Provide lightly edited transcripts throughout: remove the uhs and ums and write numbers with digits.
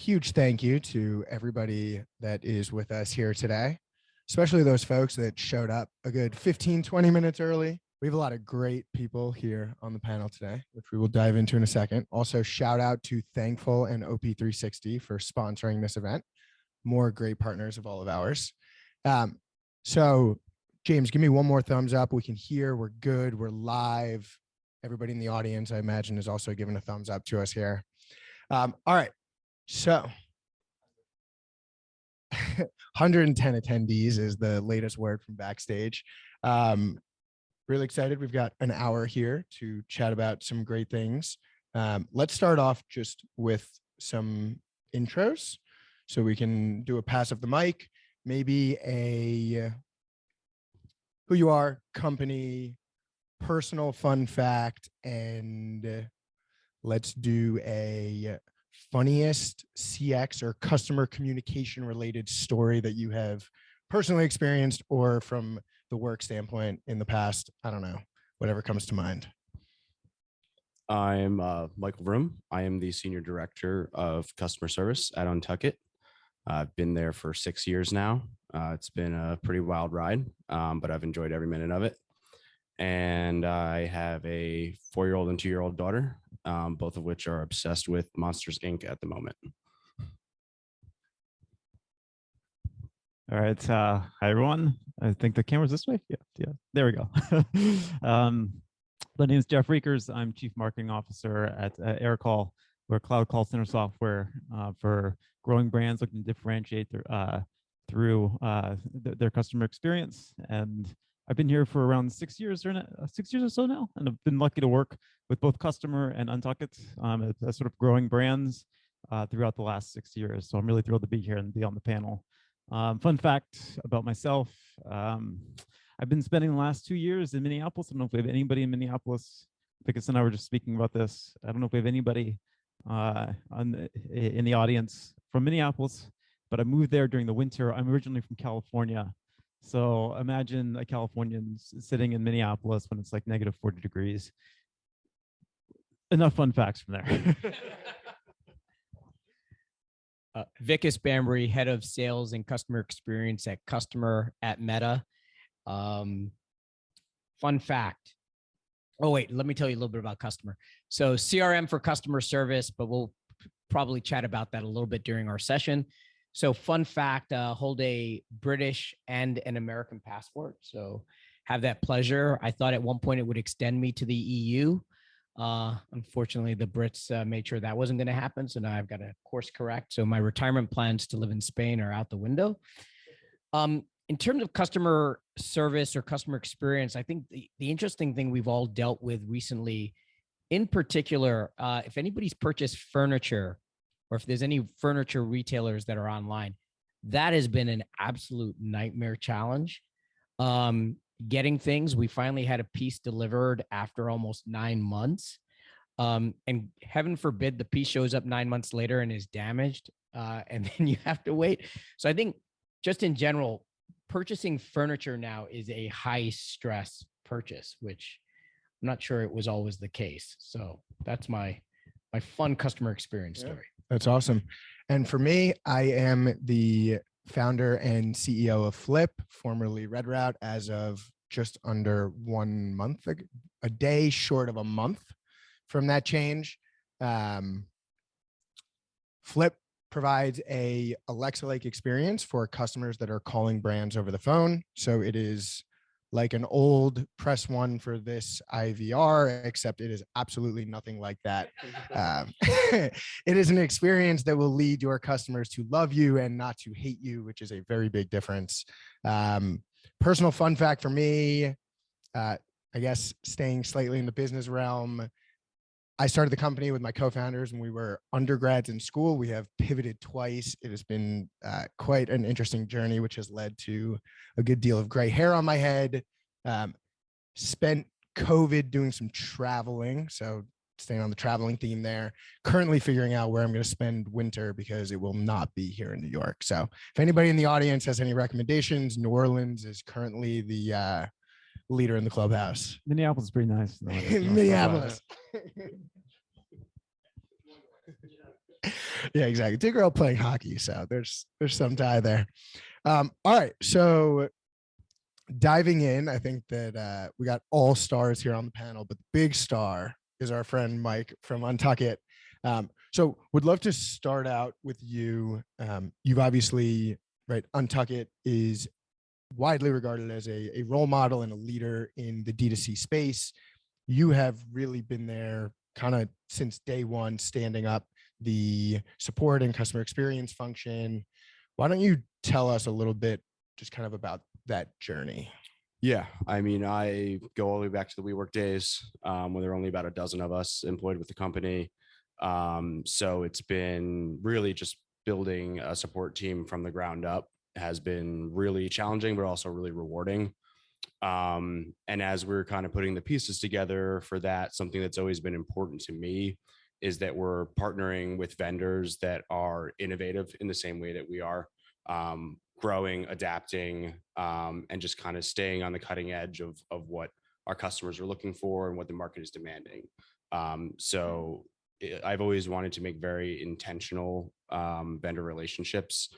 huge thank you to everybody that is with us here today, especially those folks that showed up a good 15, 20 minutes early. We have a lot of great people here on the panel today, which we will dive into in a second. Also, shout out to Thankful and OP360 for sponsoring this event. More great partners of all of ours. So James, give me one more thumbs up. We can hear, we're good, we're live. Everybody in the audience, I imagine, is also giving a thumbs up to us here. All right, so 110 attendees is the latest word from backstage. Really excited. We've got an hour here to chat about some great things. Let's start off just with some intros so we can do a pass of the mic, maybe a who you are, company, personal fun fact, and let's do a funniest CX or customer communication related story that you have personally experienced or from the work standpoint in the past. I don't know, whatever comes to mind. I'm Michael Vroom. I am the Senior Director of Customer Service at Untuckit. I've been there for 6 years now. It's been a pretty wild ride, but I've enjoyed every minute of it. And I have a 4-year-old and 2-year-old daughter, both of which are obsessed with Monsters, Inc. at the moment. All right. Hi, everyone. I think the camera's this way. Yeah. There we go. My name is Jeff Reekers. I'm Chief Marketing Officer at AirCall. We're cloud call center software for growing brands looking to differentiate through their customer experience. And I've been here for around 6 years or so now, and I've been lucky to work with both Customer and Untuckit as sort of growing brands throughout the last 6 years. So I'm really thrilled to be here and be on the panel. Fun fact about myself, I've been spending the last 2 years in Minneapolis. I don't know if we have anybody in Minneapolis. Vikas and I were just speaking about this. I don't know if we have anybody in the audience from Minneapolis, but I moved there during the winter. I'm originally from California. So imagine a Californian sitting in Minneapolis when it's like negative 40 degrees. Enough fun facts from there. Vikas Bambury, Head of Sales and Customer Experience at Customer at Meta. Fun fact. Oh, wait, let me tell you a little bit about Customer. So CRM for customer service, but we'll probably chat about that a little bit during our session. So fun fact, hold a British and an American passport. So have that pleasure. I thought at one point it would extend me to the EU. Unfortunately, the Brits made sure that wasn't going to happen. So now I've got to course correct. So my retirement plans to live in Spain are out the window. In terms of customer service or customer experience, I think the interesting thing we've all dealt with recently, in particular, if anybody's purchased furniture or if there's any furniture retailers that are online, that has been an absolute nightmare challenge. Getting things, we finally had a piece delivered after almost 9 months. And heaven forbid the piece shows up 9 months later and is damaged, and then you have to wait. So I think just in general, purchasing furniture now is a high stress purchase, which I'm not sure it was always the case. So that's my fun customer experience story. That's awesome. And for me, I am the founder and CEO of Flip, formerly Red Route, as of just under 1 month, a day short of a month from that change. Flip provides a Alexa-like experience for customers that are calling brands over the phone. So it is like an old press one for this IVR, except it is absolutely nothing like that. It is an experience that will lead your customers to love you and not to hate you, which is a very big difference. Personal fun fact for me, I guess staying slightly in the business realm, I started the company with my co-founders when we were undergrads in school. We have pivoted twice. It has been quite an interesting journey, which has led to a good deal of gray hair on my head. Spent COVID doing some traveling, so staying on the traveling theme there. Currently figuring out where I'm going to spend winter because it will not be here in New York. So if anybody in the audience has any recommendations, New Orleans is currently the leader in the clubhouse. Minneapolis is pretty nice. Minneapolis. Yeah, exactly. Two girl playing hockey, so there's some tie there. All right, so diving in, I think that we got all stars here on the panel, but the big star is our friend Mike from Untuckit. So would love to start out with you. You've obviously, right, Untuckit is widely regarded as a role model and a leader in the D2C space. You have really been there kind of since day one, standing up the support and customer experience function. Why don't you tell us a little bit just kind of about that journey? Yeah, I mean, I go all the way back to the WeWork days when there were only about a dozen of us employed with the company. So it's been really just building a support team from the ground up has been really challenging, but also really rewarding. And as we're kind of putting the pieces together for that, something that's always been important to me is that we're partnering with vendors that are innovative in the same way that we are, growing, adapting, and just kind of staying on the cutting edge of what our customers are looking for and what the market is demanding. I've always wanted to make very intentional vendor relationships,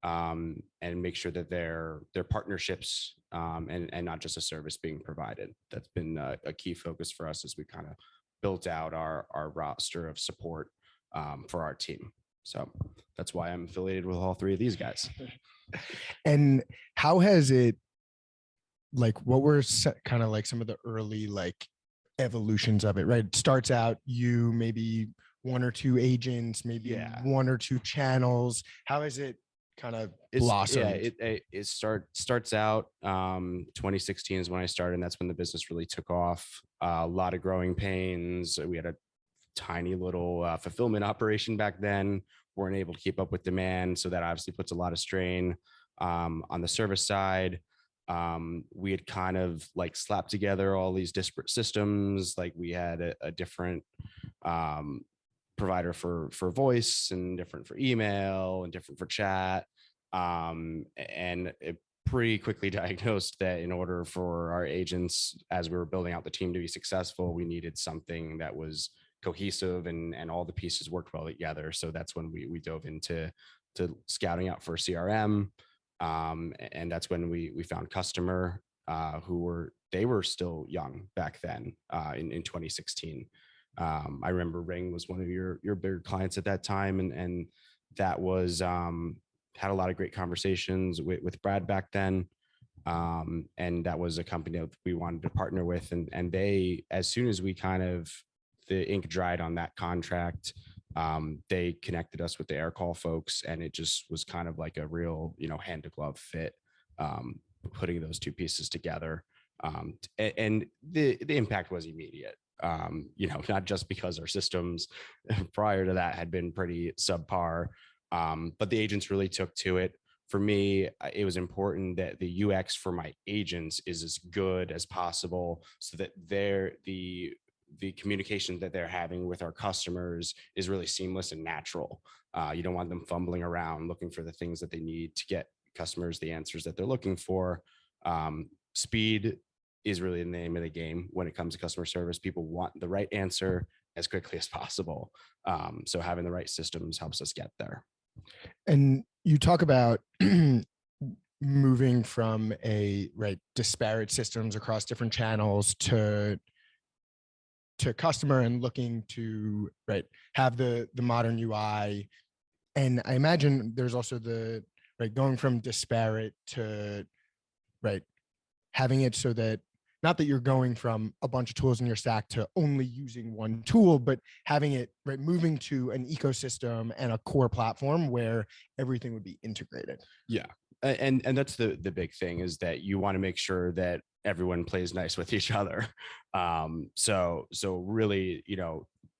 and make sure that they're partnerships, and not just a service being provided. That's been a key focus for us as we kind of built out our roster of support for our team. So that's why I'm affiliated with all three of these guys. And how has it, like, what were kind of like some of the early like evolutions of it, right? It starts out you maybe one or two agents, maybe Yeah. one or two channels. How has it kind of blossomed? Yeah, it starts out 2016 is when I started, and that's when the business really took off. A lot of growing pains. We had a tiny little fulfillment operation back then, weren't able to keep up with demand, so that obviously puts a lot of strain on the service side. We had kind of like slapped together all these disparate systems. Like we had a different provider for voice, and different for email, and different for chat, and it pretty quickly diagnosed that in order for our agents, as we were building out the team, to be successful, we needed something that was cohesive, and all the pieces worked well together. So that's when we dove into scouting out for CRM, and that's when we found Customer, they were still young back then, in 2016. I remember Ring was one of your bigger clients at that time, and that was had a lot of great conversations with Brad back then. And that was a company that we wanted to partner with, and they, as soon as we kind of the ink dried on that contract, they connected us with the Aircall folks, and it just was kind of like a real, hand to glove fit, putting those two pieces together. And the impact was immediate. Not just because our systems prior to that had been pretty subpar, but the agents really took to it. For me, it was important that the UX for my agents is as good as possible, so that the communication that they're having with our customers is really seamless and natural. You don't want them fumbling around looking for the things that they need to get customers the answers that they're looking for. Speed is really the name of the game when it comes to customer service. People want the right answer as quickly as possible. So having the right systems helps us get there. And you talk about moving from disparate systems across different channels to customer, and looking to have the modern UI. And I imagine there's also the going from disparate to having it so that, not that you're going from a bunch of tools in your stack to only using one tool, but having it moving to an ecosystem and a core platform where everything would be integrated. Yeah. And that's the big thing, is that you want to make sure that everyone plays nice with each other. So really,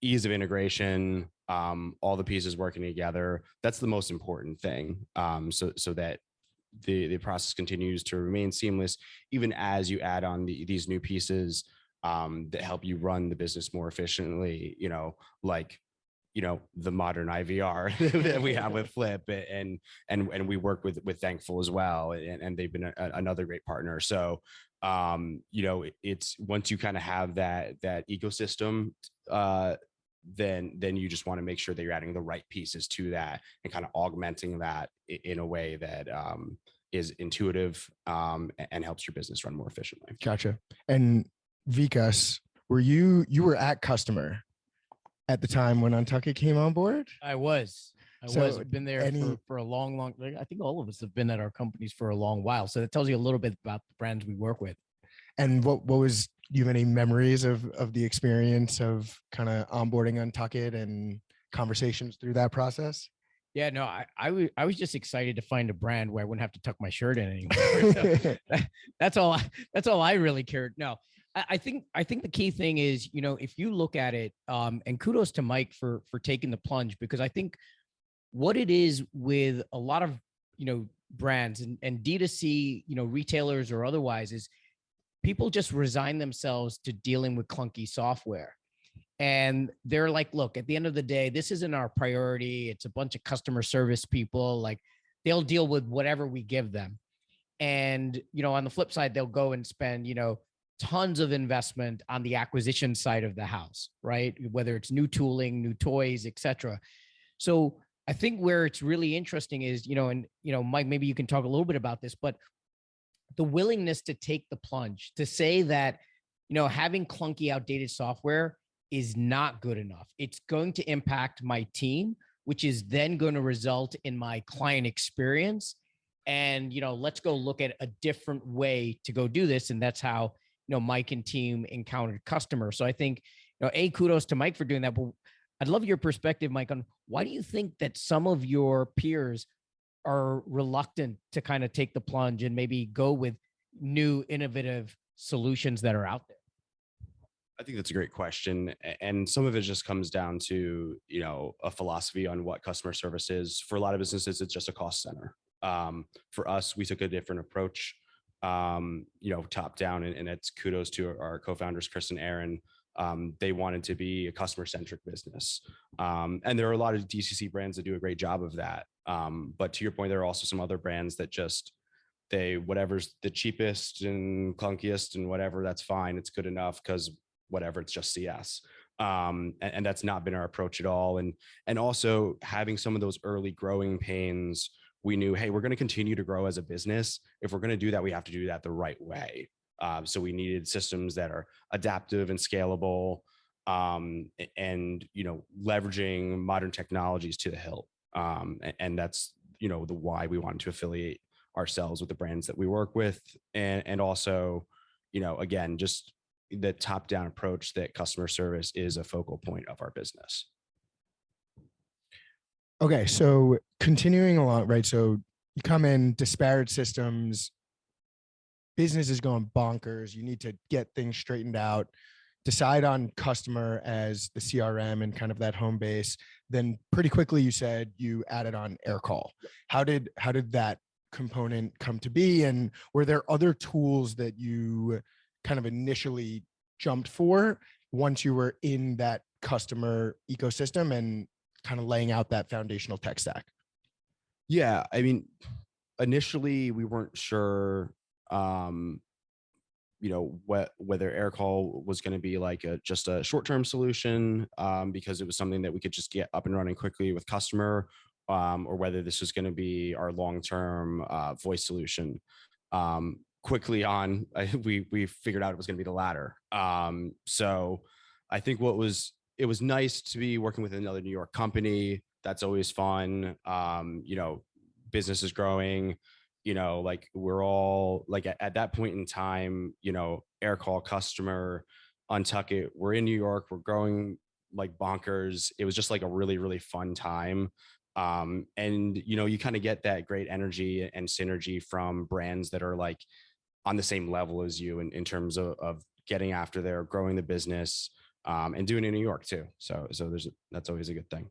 ease of integration, all the pieces working together. That's the most important thing. So that the process continues to remain seamless, even as you add on these new pieces that help you run the business more efficiently, like the modern IVR that we have with Flip, and we work with Thankful as well, and they've been another great partner. So it's once you kind of have that ecosystem then you just want to make sure that you're adding the right pieces to that and kind of augmenting that in a way that is intuitive and helps your business run more efficiently. Gotcha. And Vikas, you were at customer at the time when Untuckit came on board? I was So been there for a long, I think all of us have been at our companies for a long while. So that tells you a little bit about the brands we work with. And what was, do you have any memories of the experience of kind of onboarding Untuckit and conversations through that process? Yeah, no, I was just excited to find a brand where I wouldn't have to tuck my shirt in anymore. So that's all I really cared. No, I think the key thing is, if you look at it, and kudos to Mike for taking the plunge, because I think what it is with a lot of, brands and D2C, retailers or otherwise, is people just resign themselves to dealing with clunky software. And they're like, look, at the end of the day, this isn't our priority. It's a bunch of customer service people. Like, they'll deal with whatever we give them. And, on the flip side, they'll go and spend, tons of investment on the acquisition side of the house, right? Whether it's new tooling, new toys, etc. So I think where it's really interesting is, Mike, maybe you can talk a little bit about this, but the willingness to take the plunge, to say that, having clunky, outdated software is not good enough. It's going to impact my team, which is then going to result in my client experience. And, let's go look at a different way to go do this. And that's how, Mike and team encountered customers. So I think, kudos to Mike for doing that. But I'd love your perspective, Mike, on why do you think that some of your peers are reluctant to kind of take the plunge and maybe go with new innovative solutions that are out there? I think that's a great question. And some of it just comes down to, a philosophy on what customer service is. For a lot of businesses, it's just a cost center. For us, we took a different approach, top down, and it's kudos to our co-founders, Chris and Aaron. They wanted to be a customer-centric business. And there are a lot of DCC brands that do a great job of that. But to your point, there are also some other brands that just, whatever's the cheapest and clunkiest and whatever, that's fine. It's good enough because whatever, it's just CS. And that's not been our approach at all. And also having some of those early growing pains, we knew, hey, we're going to continue to grow as a business. If we're going to do that, we have to do that the right way. So we needed systems that are adaptive and scalable, and, leveraging modern technologies to the hilt. And that's, the why we wanted to affiliate ourselves with the brands that we work with. And also, again, just the top-down approach that customer service is a focal point of our business. Okay, so continuing along, right? So you come in, disparate systems, business is going bonkers. You need to get things straightened out, decide on customer as the CRM and kind of that home base. Then pretty quickly you said you added on AirCall. How did that component come to be? And were there other tools that you kind of initially jumped for once you were in that customer ecosystem and kind of laying out that foundational tech stack? Yeah, I mean, initially we weren't sure, whether AirCall was going to be like just a short-term solution, because it was something that we could just get up and running quickly with customer, or whether this was going to be our long-term voice solution. Quickly on, we figured out it was going to be the latter. So I think it was nice to be working with another New York company. That's always fun. Business is growing, like we're all like at that point in time, AirCall, customer, Untuckit, we're in New York, we're growing like bonkers. It was just like a really, really fun time. And you kind of get that great energy and synergy from brands that are like on the same level as you in terms of getting after there, growing the business, and doing it in New York too. So that's always a good thing.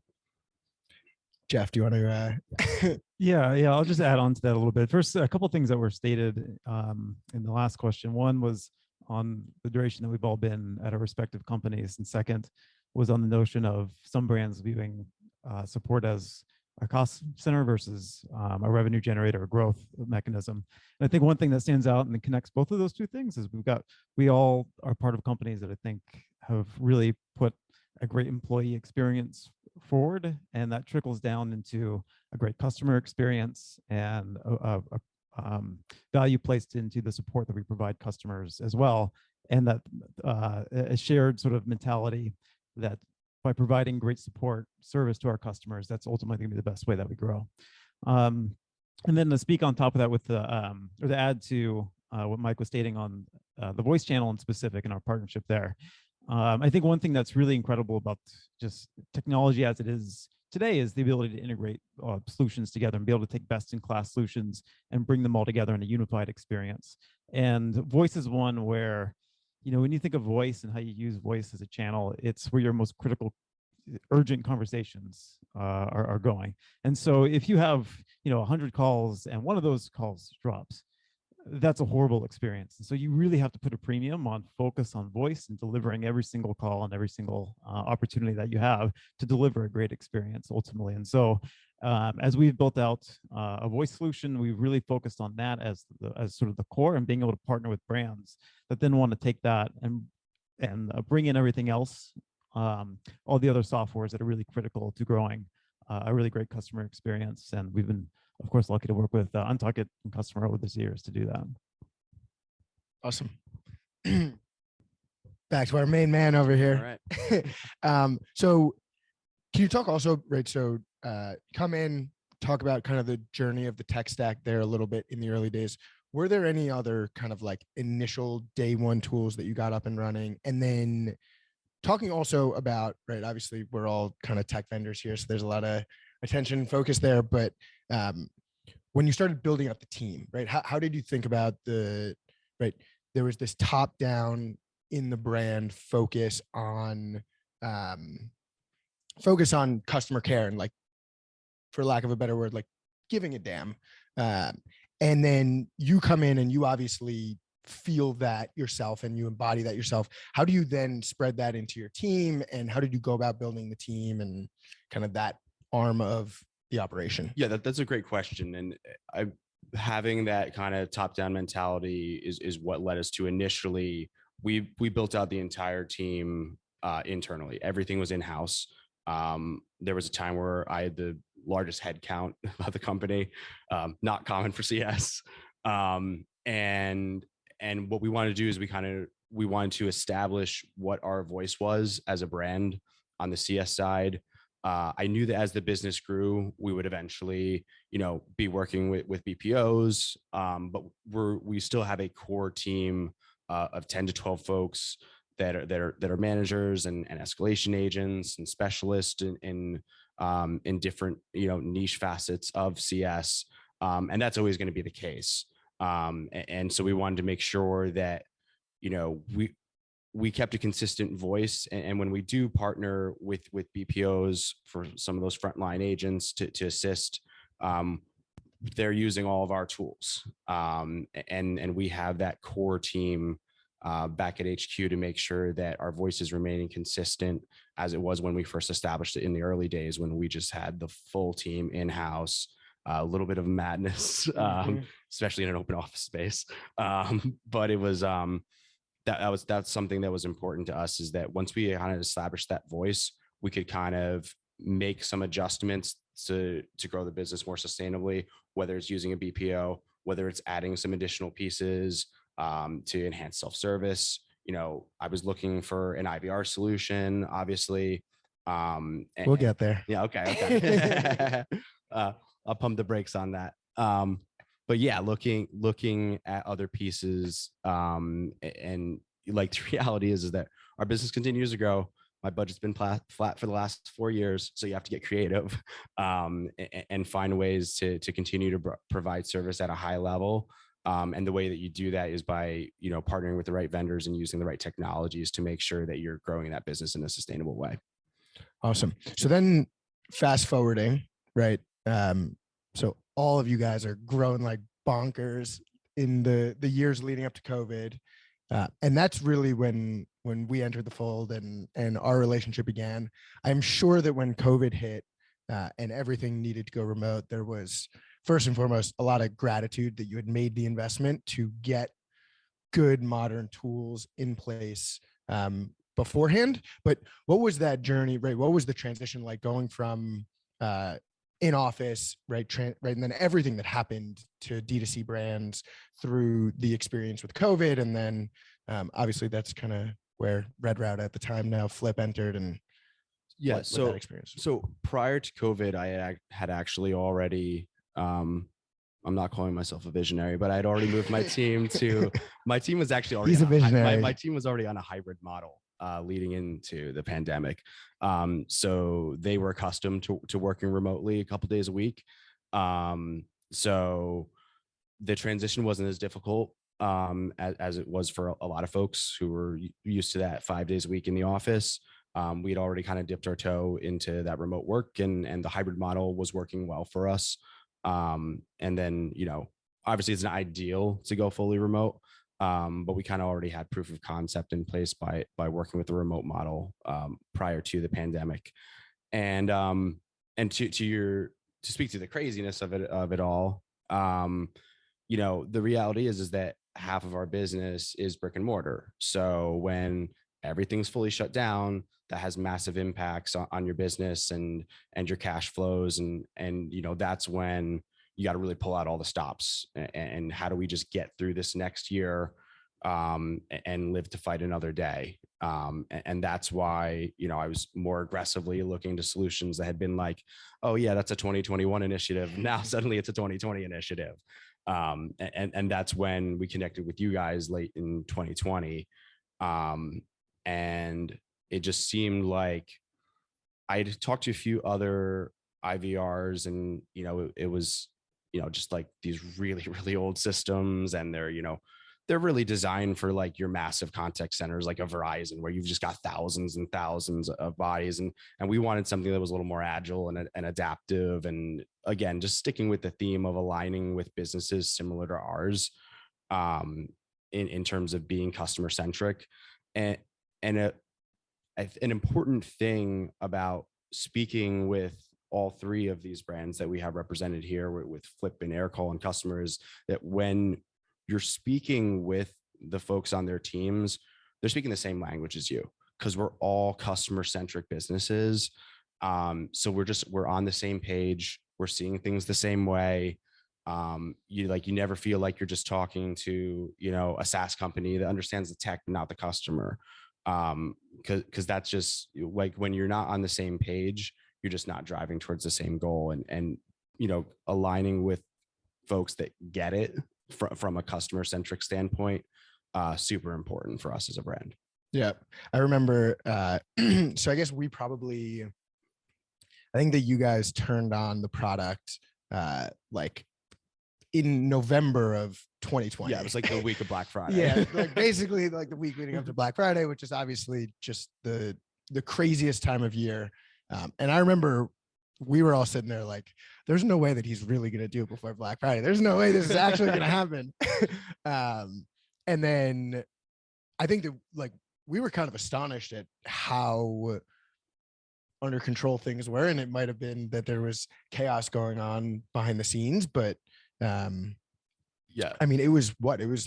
Jeff, do you want to? Yeah, I'll just add on to that a little bit. First, a couple of things that were stated in the last question. One was on the duration that we've all been at our respective companies, and second was on the notion of some brands viewing support as a cost center versus a revenue generator or growth mechanism. And I think one thing that stands out and connects both of those two things is we all are part of companies that I think have really put a great employee experience forward, and that trickles down into a great customer experience and value placed into the support that we provide customers as well, and that a shared sort of mentality that by providing great support service to our customers, that's ultimately going to be the best way that we grow. And then to speak on top of that with the or to add to what Mike was stating on the voice channel in specific and our partnership there. I think one thing that's really incredible about just technology as it is today is the ability to integrate solutions together and be able to take best in class solutions and bring them all together in a unified experience. And voice is one where, you know, when you think of voice and how you use voice as a channel, it's where your most critical, urgent conversations are going. And so if you have, you know, 100 calls and one of those calls drops, that's a horrible experience. And so you really have to put a premium on focus on voice and delivering every single call and every single opportunity that you have to deliver a great experience ultimately. And so as we've built out a voice solution, we've really focused on that as sort of the core, and being able to partner with brands that then want to take that and bring in everything else, all the other softwares that are really critical to growing a really great customer experience. And we've been, of course, lucky to work with Untuckit and Customer over these years to do that. Awesome. Back to our main man over here. All right. So can you talk also, right? So come in, talk about kind of the journey of the tech stack there a little bit in the early days. Were there any other kind of like initial day one tools that you got up and running? And then talking also about, right, obviously we're all kind of tech vendors here, so there's a lot of attention and focus there, but when you started building up the team, right, how did you think about right, there was this top down in the brand focus on customer care and, like, for lack of a better word, like giving a damn, and then you come in and you obviously feel that yourself and you embody that yourself. How do you then spread that into your team, and how did you go about building the team and kind of that arm of the operation? Yeah, that's a great question. And having that kind of top-down mentality is what led us to initially, we built out the entire team internally. Everything was in-house. There was a time where I had the largest head count of the company, not common for CS. And what we wanted to do is we wanted to establish what our voice was as a brand on the CS side. I knew that as the business grew, we would eventually, be working with BPOs, but we still have a core team of 10 to 12 folks that are managers and escalation agents and specialists in different niche facets of CS, and that's always going to be the case. And so we wanted to make sure that we kept a consistent voice, and when we do partner with BPOs for some of those frontline agents to assist, they're using all of our tools, and we have that core team back at HQ to make sure that our voice is remaining consistent as it was when we first established it in the early days, when we just had the full team in-house. A little bit of madness, especially in an open office space, but it was that's something that was important to us, is that once we kind of established that voice, we could kind of make some adjustments to grow the business more sustainably, whether it's using a BPO, whether it's adding some additional pieces to enhance self-service. I was looking for an IVR solution, obviously. We'll get there. Yeah. Okay. I'll pump the brakes on that. But yeah, looking at other pieces, and like the reality is that our business continues to grow. My budget's been flat for the last 4 years, so you have to get creative and find ways to continue to provide service at a high level. And the way that you do that is by partnering with the right vendors and using the right technologies to make sure that you're growing that business in a sustainable way. Awesome. So then, fast forwarding, right? So all of you guys are growing like bonkers in the years leading up to COVID. And that's really when we entered the fold and our relationship began. I'm sure that when COVID hit and everything needed to go remote, there was first and foremost a lot of gratitude that you had made the investment to get good modern tools in place beforehand, but what was that journey, right? What was the transition like going from in office, right? Right. And then everything that happened to D2C brands through the experience with COVID. And then obviously that's kind of where Red Route at the time, now Flip, entered. And Yeah. what So that experience was. so prior to COVID, I had actually already, I'm not calling myself a visionary, but I'd already moved my team to, my team was actually already, He's a on visionary. my team was already on a hybrid model leading into the pandemic. So they were accustomed to working remotely a couple days a week. So the transition wasn't as difficult as it was for a lot of folks who were used to that 5 days a week in the office. We'd already kind of dipped our toe into that remote work, and the hybrid model was working well for us. And then, obviously it's not ideal to go fully remote, but we kind of already had proof of concept in place by working with the remote model prior to the pandemic. And to speak to the craziness of it all, the reality is that half of our business is brick and mortar. So when everything's fully shut down, that has massive impacts on your business and your cash flows. And that's when you got to really pull out all the stops. And how do we just get through this next year and live to fight another day? And that's why, I was more aggressively looking to solutions that had been like, oh yeah, that's a 2021 initiative. Now suddenly it's a 2020 initiative. And that's when we connected with you guys late in 2020. And it just seemed like I'd talked to a few other IVRs, and it was just like these really, really old systems, and they're really designed for like your massive contact centers like a Verizon, where you've just got thousands and thousands of bodies, and we wanted something that was a little more agile and adaptive, and again, just sticking with the theme of aligning with businesses similar to ours in terms of being customer centric. And an important thing about speaking with all three of these brands that we have represented here with Flip and Aircall and customers, that when you're speaking with the folks on their teams, they're speaking the same language as you, because we're all customer centric businesses. So we're on the same page. We're seeing things the same way. You never feel like you're just talking to, a SaaS company that understands the tech, not the customer. Because that's just like, when you're not on the same page, you're just not driving towards the same goal, and aligning with folks that get it from a customer centric standpoint, super important for us as a brand. Yeah, I remember. So I guess I think that you guys turned on the product like in November of 2020. Yeah, it was like the week of Black Friday. Yeah, like basically like the week leading up to Black Friday, which is obviously just the craziest time of year. And I remember we were all sitting there like, there's no way that he's really going to do it before Black Friday. There's no way this is actually going to happen. And then I think that like we were kind of astonished at how under control things were. And it might have been that there was chaos going on behind the scenes, but yeah, I mean, it was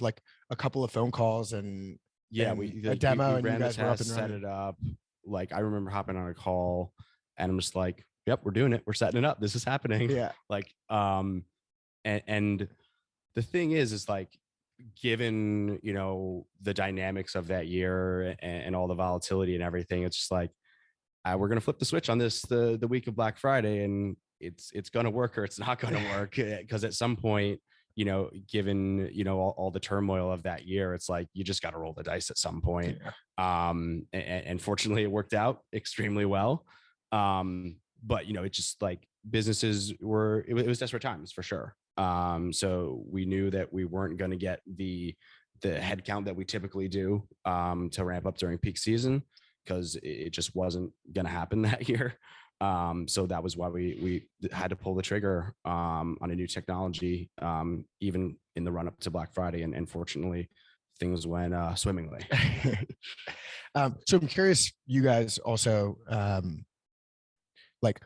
like a couple of phone calls and yeah, a demo, and you ran the guys were up and test, set running. it up. Like, I remember hopping on a call, and I'm just like, yep, we're doing it. We're setting it up. This is happening. Yeah. Like, and the thing is like, given, the dynamics of that year and all the volatility and everything, it's just like, we're going to flip the switch on this, the week of Black Friday, and it's going to work or it's not going to work. Because at some point, given, all the turmoil of that year, it's like, you just got to roll the dice at some point. Yeah. And fortunately it worked out extremely well. But, it's just like businesses it was desperate times for sure. So we knew that we weren't going to get the headcount that we typically do to ramp up during peak season, because it just wasn't going to happen that year. So that was why we had to pull the trigger on a new technology, even in the run up to Black Friday. And fortunately, things went swimmingly. So I'm curious, you guys also, like,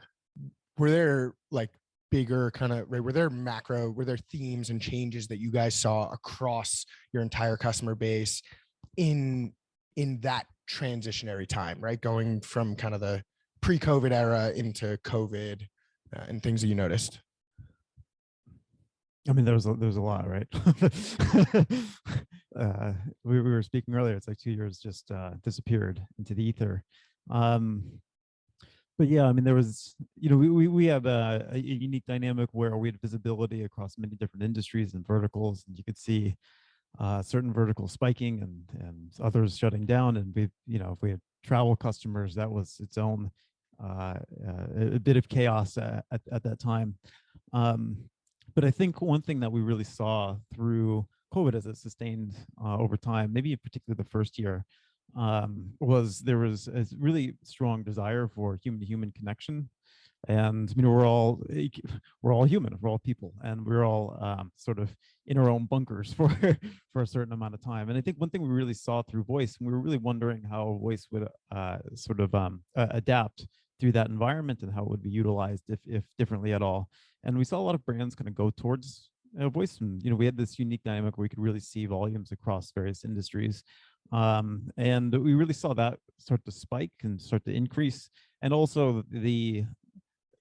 were there like bigger were there themes and changes that you guys saw across your entire customer base in in that transitionary time, right? Going from kind of the pre-COVID era into COVID and things that you noticed. I mean, there's a lot, right? We were speaking earlier. It's like 2 years just disappeared into the ether. But yeah, I mean, there was, we have a unique dynamic where we had visibility across many different industries and verticals, and you could see certain verticals spiking and others shutting down. And if we had travel customers, that was its own a bit of chaos at that time. But I think one thing that we really saw through COVID as it sustained over time, maybe in particular the first year, was there was a really strong desire for human-to-human connection. And we're all human, we're all people, and we're all sort of in our own bunkers for a certain amount of time. And I think one thing we really saw through voice, we were really wondering how voice would sort of adapt through that environment and how it would be utilized if differently at all. And we saw a lot of brands kind of go towards voice. And we had this unique dynamic where we could really see volumes across various industries. And we really saw that start to spike and start to increase. And also the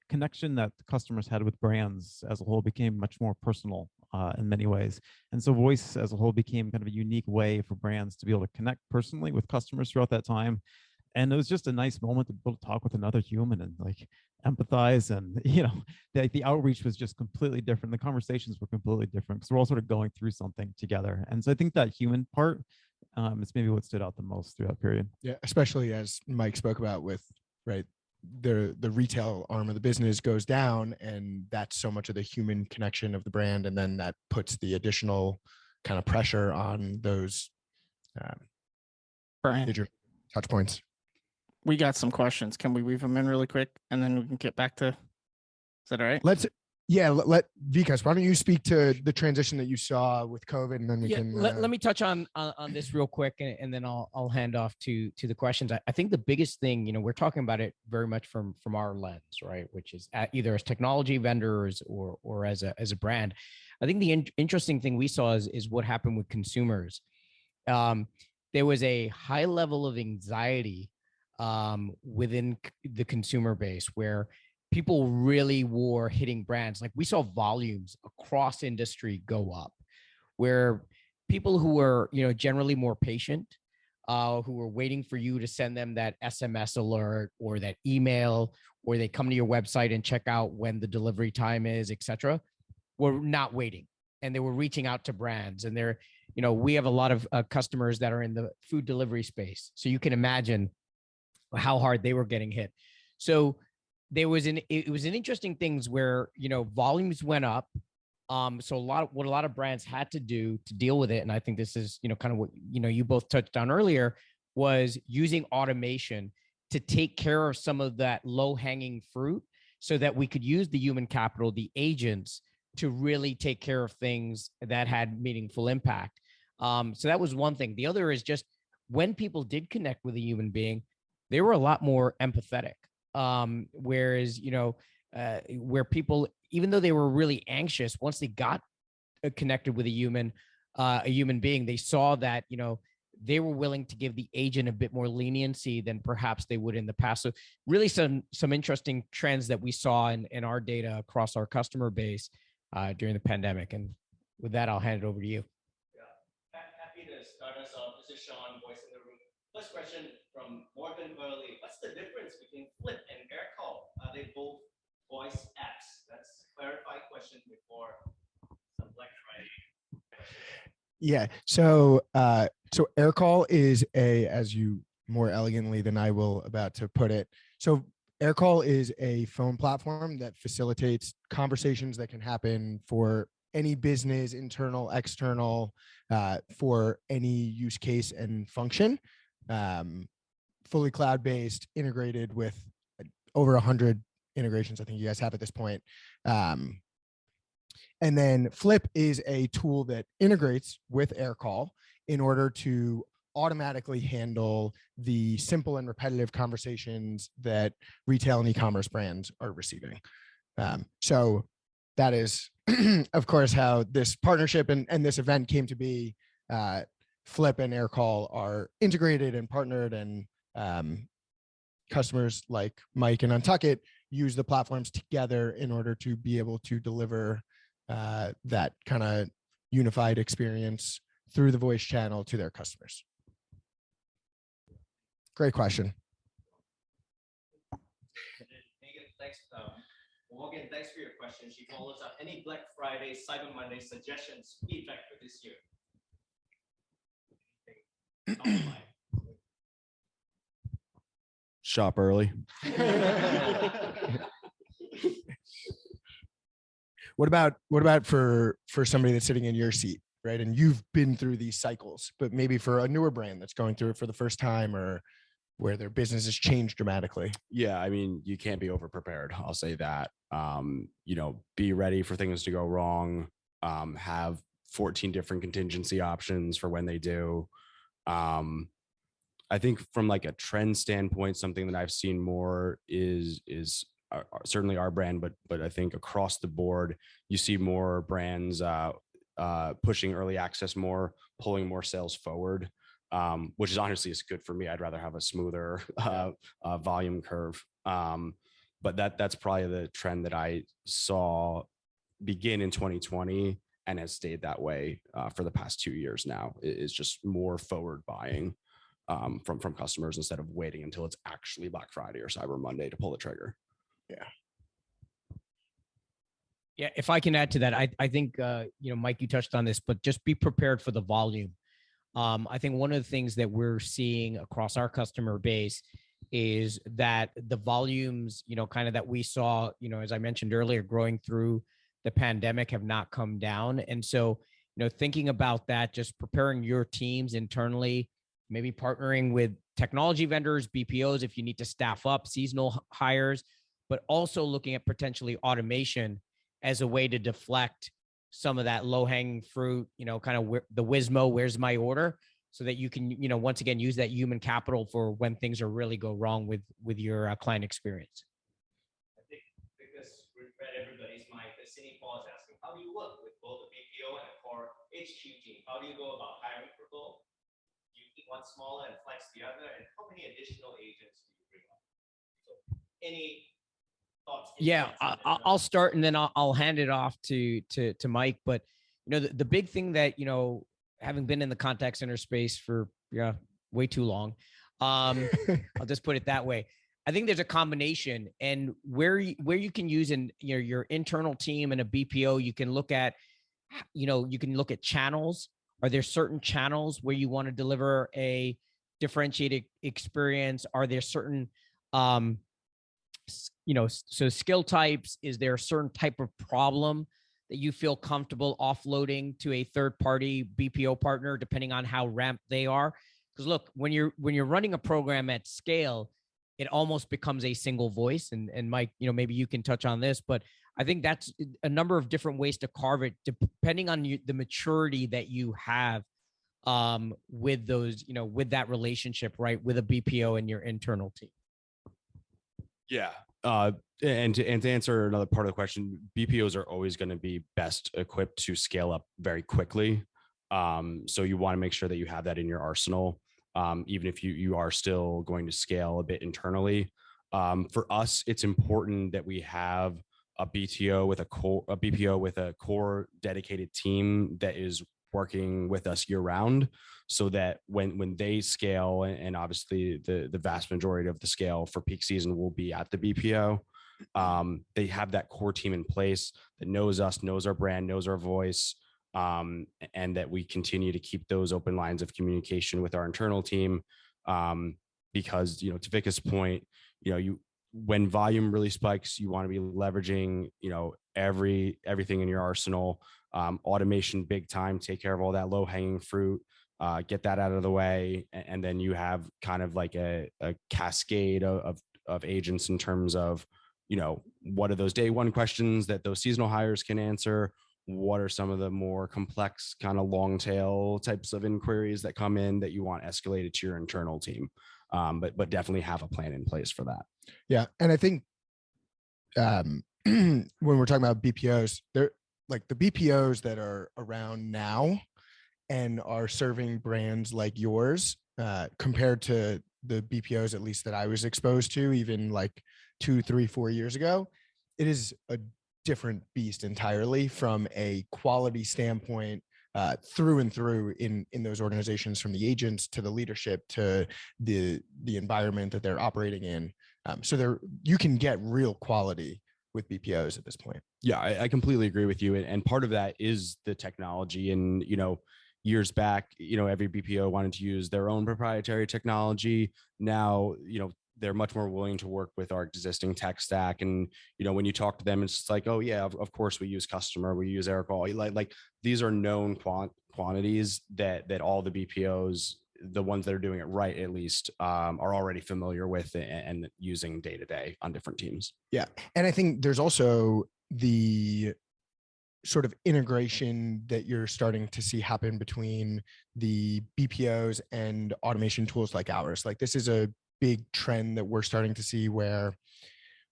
connection that customers had with brands as a whole became much more personal in many ways. And so voice as a whole became kind of a unique way for brands to be able to connect personally with customers throughout that time. And it was just a nice moment to be able to talk with another human and like empathize. And, the outreach was just completely different. The conversations were completely different because we're all sort of going through something together. And so I think that human part is maybe what stood out the most through that period. Yeah, especially as Mike spoke about with, right, the retail arm of the business goes down, and that's so much of the human connection of the brand. And then that puts the additional kind of pressure on those Brian, major touch points. we got some questions. Can we weave them in really quick and then we can get back to, is that all right? Let Vikas, why don't you speak to the transition that you saw with COVID, and then we can let me touch on this real quick, and then I'll hand off to the questions. I think the biggest thing, we're talking about it very much from our lens, right, which is either as technology vendors or as a brand. I think the interesting thing we saw is what happened with consumers. There was a high level of anxiety within the consumer base where people really were hitting brands. Like we saw volumes across industry go up, where people who were, generally more patient, who were waiting for you to send them that SMS alert or that email, or they come to your website and check out when the delivery time is, et cetera, were not waiting. And they were reaching out to brands. And they're, we have a lot of customers that are in the food delivery space. So you can imagine how hard they were getting hit. So it was an interesting things where, volumes went up. So what a lot of brands had to do to deal with it. And I think this is, kind of what, you both touched on earlier, was using automation to take care of some of that low hanging fruit so that we could use the human capital, the agents, to really take care of things that had meaningful impact. So that was one thing. The other is just when people did connect with a human being, they were a lot more empathetic. Whereas, where people, even though they were really anxious, once they got connected with a human being, they saw that, they were willing to give the agent a bit more leniency than perhaps they would in the past. So really some interesting trends that we saw in our data across our customer base during the pandemic. And with that, I'll hand it over to you. Yeah, happy to start us off. This is Sean, voice in the room. First question from Morgan Burley. What's the difference between Flip and AirCall? Are they both voice apps? That's a clarified question before some lecture writing. Yeah. So AirCall is as you more elegantly than I will about to put it. So AirCall is a phone platform that facilitates conversations that can happen for any business, internal, external, for any use case and function. Fully cloud-based, integrated with over 100 integrations, I think you guys have at this point. And then Flip is a tool that integrates with AirCall in order to automatically handle the simple and repetitive conversations that retail and e-commerce brands are receiving. So that is, of course, how this partnership and this event came to be. Flip and Aircall are integrated and partnered, and customers like Mike and Untuckit use the platforms together in order to be able to deliver that kind of unified experience through the voice channel to their customers. Great question. Megan, thanks. Morgan, thanks for your question. She follows up. Any Black Friday, Cyber Monday suggestions, feedback for this year? Top of mind. Shop early. What about for somebody that's sitting in your seat, right? And you've been through these cycles, but maybe for a newer brand that's going through it for the first time, or where their business has changed dramatically. Yeah, I mean, you can't be over prepared. I'll say that. Be ready for things to go wrong. Have 14 different contingency options for when they do. I think from like a trend standpoint, something that I've seen more is certainly our brand, but I think across the board, you see more brands pushing early access more, pulling more sales forward, which is honestly is good for me. I'd rather have a smoother volume curve. But that's probably the trend that I saw begin in 2020 and has stayed that way for the past 2 years now. Is just more forward buying from customers instead of waiting until it's actually Black Friday or Cyber Monday to pull the trigger. Yeah, if I can add to that, I think Mike, you touched on this, but just be prepared for the volume. I think one of the things that we're seeing across our customer base is that the volumes, kind of that we saw, as I mentioned earlier, growing through the pandemic have not come down. And so, thinking about that, just preparing your teams internally, maybe partnering with technology vendors, BPOs, if you need to staff up, seasonal hires, but also looking at potentially automation as a way to deflect some of that low hanging fruit, kind of the Wizmo, where's my order, so that you can, once again, use that human capital for when things are really go wrong with your client experience. I think because we've read everybody's mind, the Cine Paul is asking, how do you work with both a BPO and a core HQ team? How do you go about hiring for both? Do you keep one smaller and flex the other? And how many additional agents do you bring on? So any thoughts? Yeah, I'll start and then I'll hand it off to Mike. But the big thing that having been in the contact center space for way too long, I'll just put it that way. I think there's a combination, and where you can use your internal team and a BPO, you can look at channels. Are there certain channels where you want to deliver a differentiated experience? Are there certain so skill types? Is there a certain type of problem that you feel comfortable offloading to a third party BPO partner, depending on how ramped they are? Because look, when you're running a program at scale, it almost becomes a single voice. And Mike, maybe you can touch on this, but I think that's a number of different ways to carve it, depending on the maturity that you have with those, with that relationship, right, with a BPO and your internal team. Yeah. And to answer another part of the question, BPOs are always going to be best equipped to scale up very quickly. So you want to make sure that you have that in your arsenal, even if you are still going to scale a bit internally. For us, it's important that we have a BPO with a core dedicated team that is working with us year round, so that when they scale, and obviously the vast majority of the scale for peak season will be at the BPO, they have that core team in place that knows us, knows our brand, knows our voice, and that we continue to keep those open lines of communication with our internal team, because to Vika's point, when volume really spikes, you want to be leveraging everything in your arsenal. Automation big time, take care of all that low hanging fruit, get that out of the way, and then you have kind of like a cascade of agents in terms of what are those day one questions that those seasonal hires can answer, what are some of the more complex kind of long tail types of inquiries that come in that you want escalated to your internal team, but definitely have a plan in place for that. Yeah, and I think when we're talking about BPOs, they're like the BPOs that are around now and are serving brands like yours, compared to the BPOs, at least that I was exposed to, even like 2, 3, 4 years ago, it is a different beast entirely from a quality standpoint, through and through in those organizations, from the agents to the leadership to the environment that they're operating in. So there, you can get real quality with BPOs at this point. Yeah, I completely agree with you. And part of that is the technology. And, years back, every BPO wanted to use their own proprietary technology. Now, they're much more willing to work with our existing tech stack. And, when you talk to them, it's just like, oh yeah, of course we use Customer, we use Aircall. Like these are known quantities that all the BPOs, the ones that are doing it right, at least, are already familiar with and using day to day on different teams. Yeah. And I think there's also the sort of integration that you're starting to see happen between the BPOs and automation tools like ours. Like this is a big trend that we're starting to see, where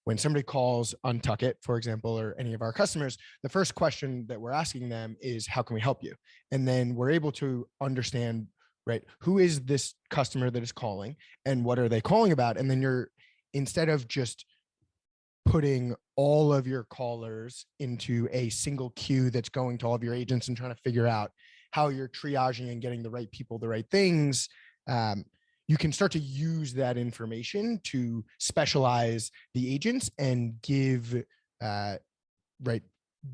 when somebody calls Untuck It, for example, or any of our customers, the first question that we're asking them is, how can we help you? And then we're able to understand, right, who is this customer that is calling and what are they calling about? And then you're, instead of just putting all of your callers into a single queue that's going to all of your agents and trying to figure out how you're triaging and getting the right people, the right things, you can start to use that information to specialize the agents and give, right,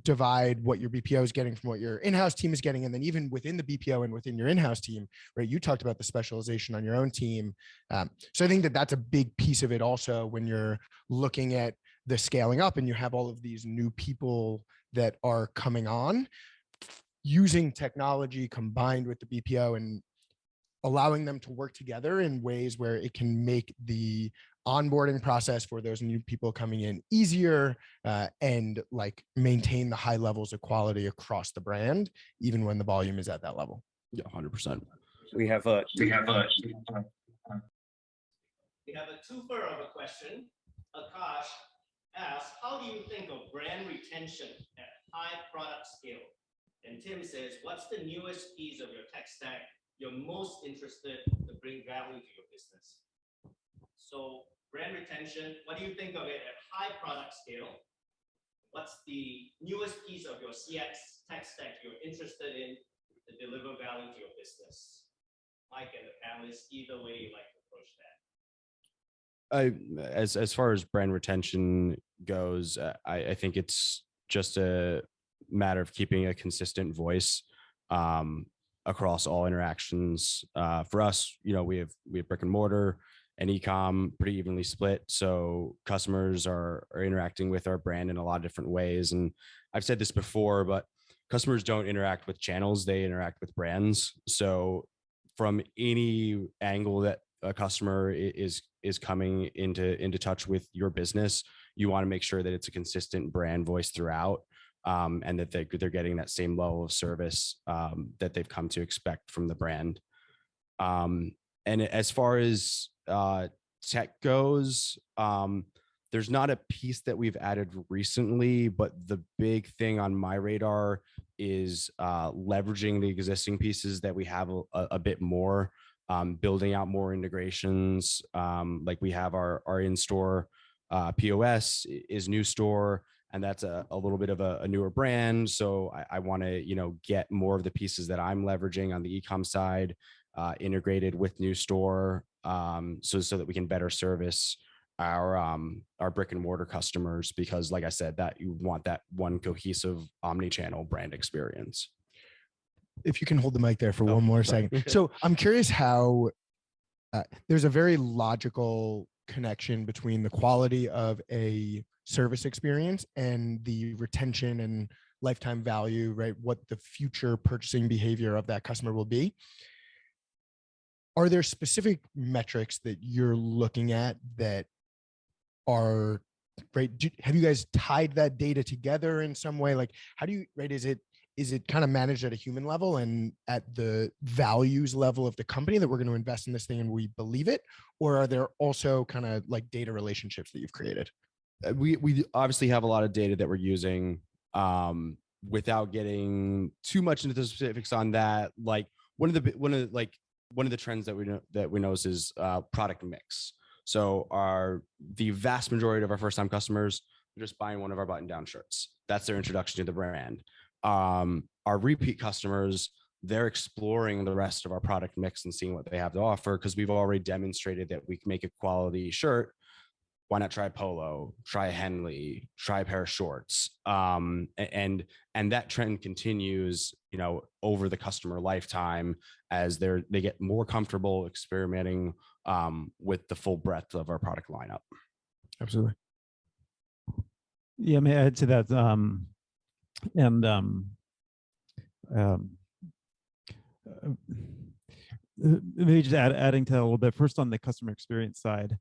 divide what your BPO is getting from what your in-house team is getting. And then even within the BPO and within your in-house team, right, you talked about the specialization on your own team. So I think that that's a big piece of it also, when you're looking at the scaling up and you have all of these new people that are coming on, using technology combined with the BPO and allowing them to work together in ways where it can make the onboarding process for those new people coming in easier, and like maintain the high levels of quality across the brand, even when the volume is at that level. Yeah, 100%. We have a twofer of a question. Akash asks, how do you think of brand retention at high product scale? And Tim says, what's the newest piece of your tech stack you're most interested to bring value to your business? So brand retention, what do you think of it at high product scale? What's the newest piece of your CX tech stack you're interested in to deliver value to your business? Mike and the panelists, either way you like to approach that. As far as brand retention goes, I think it's just a matter of keeping a consistent voice across all interactions. For us, we have brick and mortar and e-com pretty evenly split. So customers are interacting with our brand in a lot of different ways. And I've said this before, but customers don't interact with channels, they interact with brands. So from any angle that a customer is coming into touch with your business, you want to make sure that it's a consistent brand voice throughout, and that they're getting that same level of service that they've come to expect from the brand. And as far as tech goes, there's not a piece that we've added recently, but the big thing on my radar is leveraging the existing pieces that we have a bit more, building out more integrations. Like we have our in-store POS is new store, and that's a little bit of a newer brand. So I want to, get more of the pieces that I'm leveraging on the e-com side integrated with new store, so that we can better service our brick and mortar customers, because like I said, that you want that one cohesive omni-channel brand experience. If you can hold the mic there for one more second. So I'm curious how there's a very logical connection between the quality of a service experience and the retention and lifetime value, right? What the future purchasing behavior of that customer will be. Are there specific metrics that you're looking at that are, right? Have you guys tied that data together in some way? Like, how do you, right? Is it kind of managed at a human level and at the values level of the company that we're going to invest in this thing and we believe it? Or are there also kind of like data relationships that you've created? We obviously have a lot of data that we're using, without getting too much into the specifics on that, like one of the trends that we notice is product mix. So the vast majority of our first time customers are just buying one of our button down shirts. That's their introduction to the brand. Our repeat customers, they're exploring the rest of our product mix and seeing what they have to offer because we've already demonstrated that we can make a quality shirt. Why not try a polo, try a Henley, try a pair of shorts? And that trend continues, over the customer lifetime as they get more comfortable experimenting with the full breadth of our product lineup. Absolutely. Yeah, may I add to that? And maybe just adding to that a little bit. First, on the customer experience side,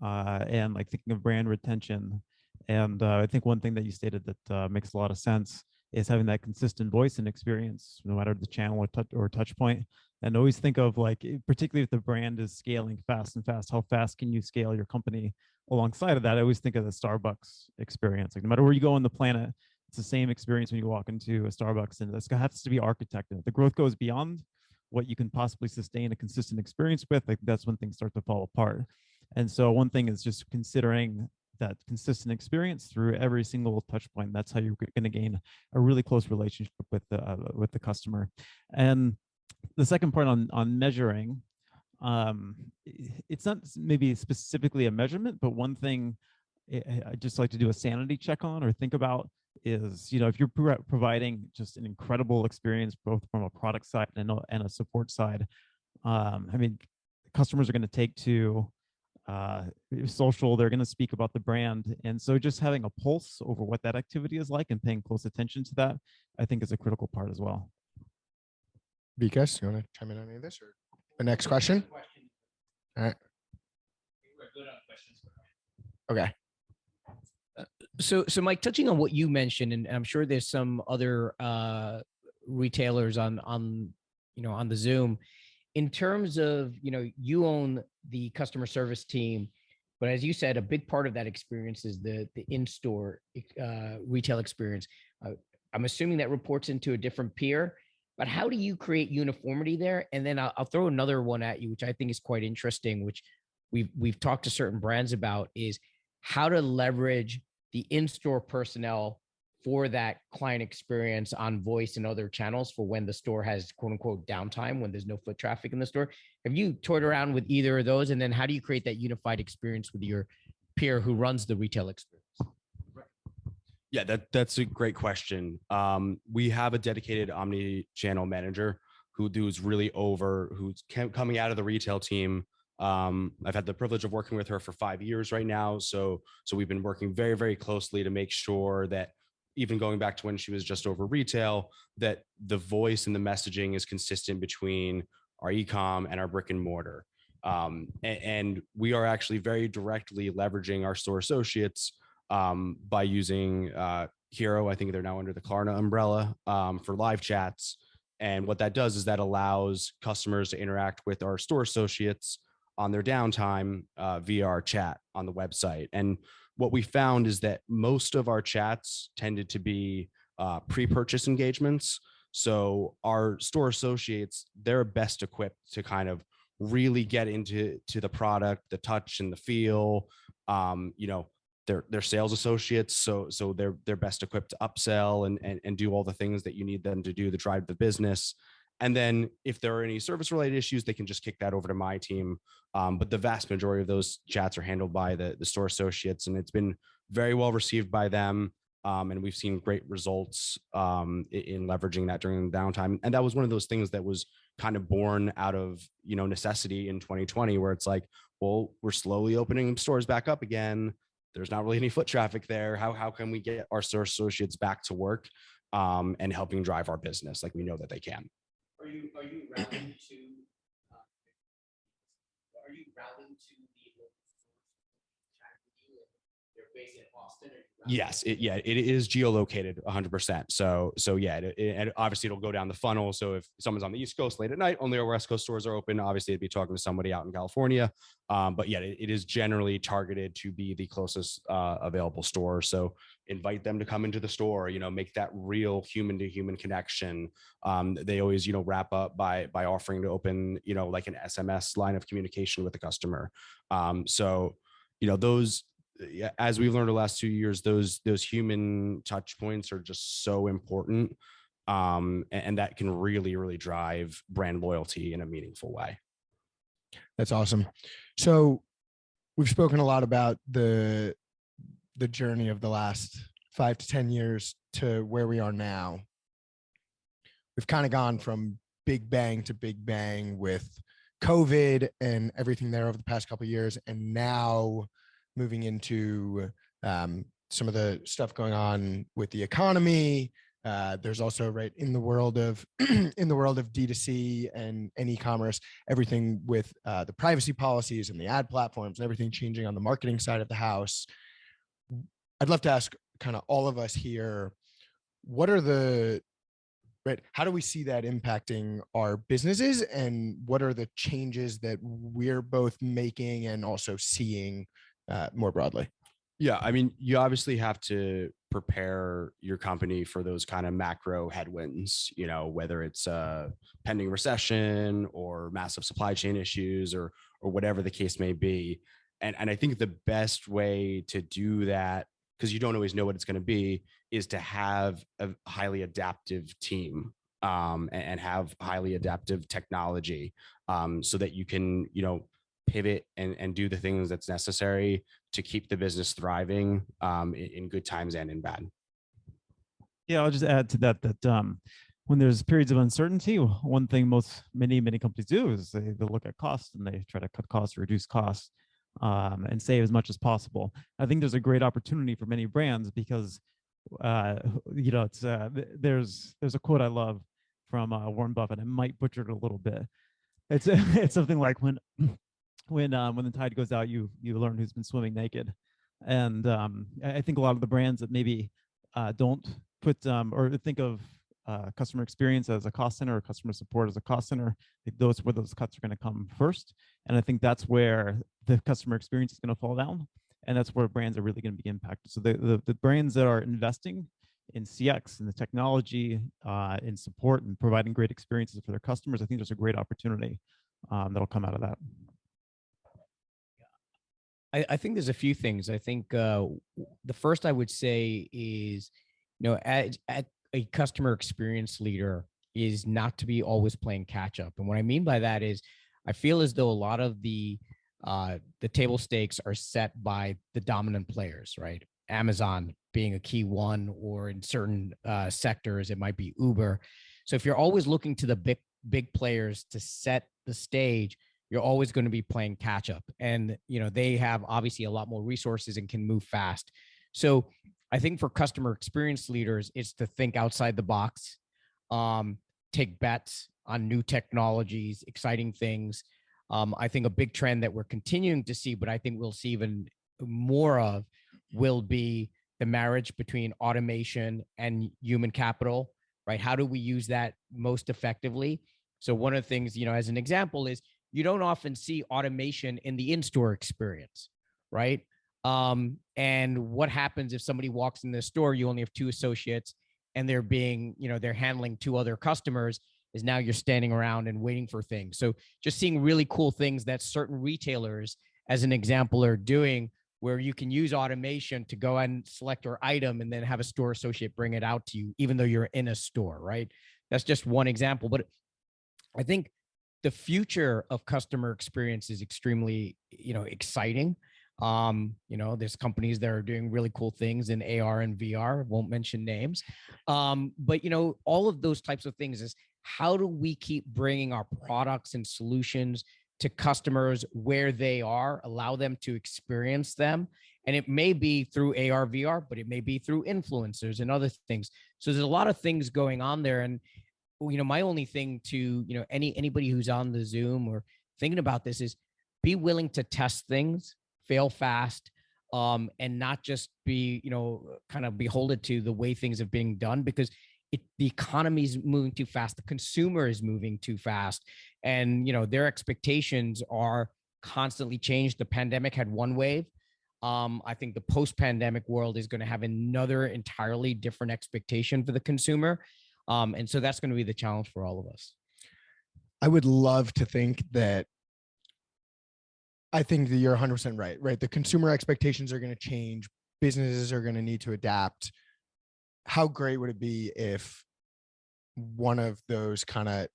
and like thinking of brand retention. And I think one thing that you stated that makes a lot of sense is having that consistent voice and experience, no matter the channel or touch point. And always think of like, particularly if the brand is scaling fast, how fast can you scale your company alongside of that? I always think of the Starbucks experience. Like no matter where you go on the planet, it's the same experience when you walk into a Starbucks, and this has to be architected. The growth goes beyond what you can possibly sustain a consistent experience with. Like that's when things start to fall apart. And so one thing is just considering that consistent experience through every single touch point. That's how you're going to gain a really close relationship with the customer. And the second part on measuring, it's not maybe specifically a measurement, but one thing I just like to do a sanity check on or think about is, if you're providing just an incredible experience, both from a product side and a support side, customers are going to take to social, they're going to speak about the brand. And so just having a pulse over what that activity is like and paying close attention to that, I think is a critical part as well. Vikas, you want to chime in on any of this or the next question? All right. We're good on questions. Okay. So Mike, touching on what you mentioned, and I'm sure there's some other retailers on the Zoom, in terms of, you own the customer service team, but as you said, a big part of that experience is the in-store retail experience. I'm assuming that reports into a different peer, but how do you create uniformity there? And then I'll throw another one at you, which I think is quite interesting, which we've talked to certain brands about, is how to leverage the in-store personnel for that client experience on voice and other channels for when the store has quote unquote downtime, when there's no foot traffic in the store. Have you toyed around with either of those? And then how do you create that unified experience with your peer who runs the retail experience? Yeah, that's a great question. We have a dedicated omni-channel manager who's coming out of the retail team. I've had the privilege of working with her for 5 years right now. So we've been working very, very closely to make sure that even going back to when she was just over retail, that the voice and the messaging is consistent between our e-com and our brick and mortar. And we are actually very directly leveraging our store associates by using Hero. I think they're now under the Klarna umbrella for live chats. And what that does is that allows customers to interact with our store associates on their downtime via our chat on the website. And what we found is that most of our chats tended to be pre-purchase engagements. So our store associates, they're best equipped to kind of really get into the product, the touch and the feel. They're sales associates, so they're best equipped to upsell and do all the things that you need them to do to drive the business. And then if there are any service related issues, they can just kick that over to my team. But the vast majority of those chats are handled by the store associates, and it's been very well received by them. And we've seen great results in leveraging that during the downtime. And that was one of those things that was kind of born out of, necessity in 2020, where it's like, well, we're slowly opening stores back up again. There's not really any foot traffic there. How can we get our store associates back to work and helping drive our business like we know that they can? Are you routing to the local stores chat with you and their based in Austin? Yes, it is geolocated 100%. So yeah, and obviously it'll go down the funnel. So if someone's on the East Coast late at night, only our West Coast stores are open. Obviously, it'd be talking to somebody out in California. But yeah, it is generally targeted to be the closest available store. So invite them to come into the store. Make that real human to human connection. They always wrap up by offering to open like an SMS line of communication with the customer. So those. Yeah, as we've learned the last 2 years, those human touch points are just so important. And that can really, really drive brand loyalty in a meaningful way. That's awesome. So we've spoken a lot about the journey of the last 5 to 10 years to where we are now. We've kind of gone from big bang to big bang with COVID and everything there over the past couple of years, and now moving into some of the stuff going on with the economy. There's also in the world of D2C and e-commerce, everything with the privacy policies and the ad platforms and everything changing on the marketing side of the house. I'd love to ask kind of all of us here, how do we see that impacting our businesses, and what are the changes that we're both making and also seeing more broadly? Yeah, I mean, you obviously have to prepare your company for those kind of macro headwinds, whether it's a pending recession or massive supply chain issues or whatever the case may be. And I think the best way to do that, because you don't always know what it's going to be, is to have a highly adaptive team and have highly adaptive technology so that you can, pivot and do the things that's necessary to keep the business thriving in good times and in bad. Yeah, I'll just add to that when there's periods of uncertainty, one thing many companies do is they look at costs and they try to cut costs, reduce costs, and save as much as possible. I think there's a great opportunity for many brands because it's there's a quote I love from Warren Buffett. I might butcher it a little bit. It's something like when the tide goes out, you learn who's been swimming naked. And I think a lot of the brands that maybe don't put or think of customer experience as a cost center or customer support as a cost center, those where those cuts are going to come first. And I think that's where the customer experience is going to fall down, and that's where brands are really going to be impacted. So the brands that are investing in CX and the technology, in support and providing great experiences for their customers, I think there's a great opportunity that'll come out of that. I think there's a few things. I think the first I would say is, at a customer experience leader is not to be always playing catch up. And what I mean by that is I feel as though a lot of the table stakes are set by the dominant players, right? Amazon being a key one, or in certain sectors, it might be Uber. So if you're always looking to the big players to set the stage, you're always going to be playing catch up. And, they have obviously a lot more resources and can move fast. So I think for customer experience leaders, it's to think outside the box, take bets on new technologies, exciting things. I think a big trend that we're continuing to see, but I think we'll see even more of, will be the marriage between automation and human capital, right? How do we use that most effectively? So one of the things, as an example is, you don't often see automation in the in-store experience, right? And what happens if somebody walks in the store, you only have 2 associates and they're they're handling 2 other customers, is now you're standing around and waiting for things. So just seeing really cool things that certain retailers, as an example, are doing, where you can use automation to go and select your item and then have a store associate bring it out to you, even though you're in a store, right? That's just one example. But I think the future of customer experience is extremely, exciting. There's companies that are doing really cool things in AR and VR. Won't mention names. But, all of those types of things is, how do we keep bringing our products and solutions to customers where they are, allow them to experience them? And it may be through AR, VR, but it may be through influencers and other things. So there's a lot of things going on there. And my only thing to, anybody who's on the Zoom or thinking about this is, be willing to test things, fail fast, and not just be, kind of beholden to the way things are being done, because the economy is moving too fast. The consumer is moving too fast, and their expectations are constantly changed. The pandemic had one wave. I think the post-pandemic world is going to have another entirely different expectation for the consumer, and so that's going to be the challenge for all of us. I would love to think that. I think that you're 100% right. Right, the consumer expectations are going to change. Businesses are going to need to adapt. How great would it be if one of those kind of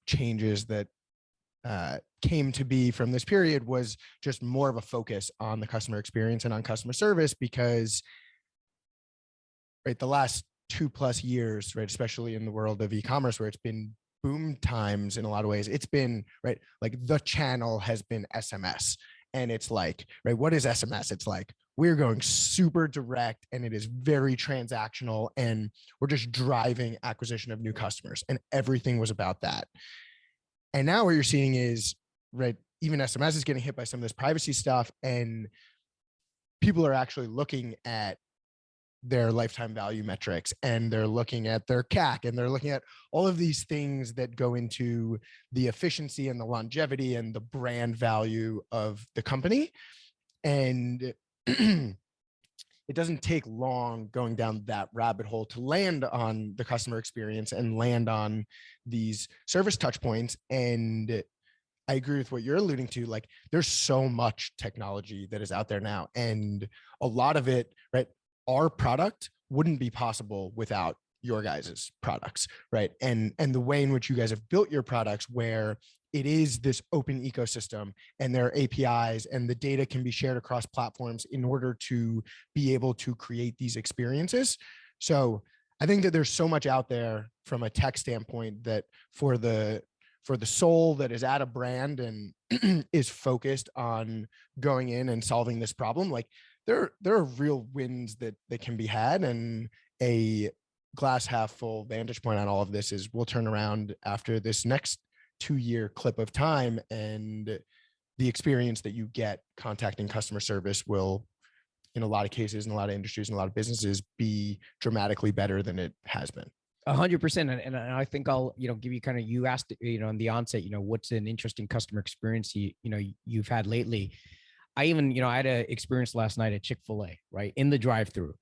changes that came to be from this period was just more of a focus on the customer experience and on customer service? Because right, the last 2+ years, right, especially in the world of e-commerce, where it's been boom times in a lot of ways, it's been right, like the channel has been SMS. And it's like, right, what is SMS? It's like, we're going super direct, and it is very transactional, and we're just driving acquisition of new customers, and everything was about that. And now what you're seeing is, right, even SMS is getting hit by some of this privacy stuff, and people are actually looking at their lifetime value metrics, and they're looking at their CAC, and they're looking at all of these things that go into the efficiency and the longevity and the brand value of the company. And it doesn't take long going down that rabbit hole to land on the customer experience and land on these service touch points. And I agree with what you're alluding to. Like, there's so much technology that is out there now, and a lot of it, right, our product wouldn't be possible without your guys's products, right? And the way in which you guys have built your products, where it is this open ecosystem, and there are APIs, and the data can be shared across platforms in order to be able to create these experiences. So I think that there's so much out there from a tech standpoint that for the soul that is at a brand and is focused on going in and solving this problem, like there are real wins that can be had. And a glass half full vantage point on all of this is, we'll turn around after this next 2-year clip of time, and the experience that you get contacting customer service will, in a lot of cases, in a lot of industries, and a lot of businesses, be dramatically better than it has been. 100%. And I think I'll, give you kind of, you asked, in the onset, what's an interesting customer experience you've had lately. I even, I had an experience last night at Chick-fil-A, right, in the drive-through.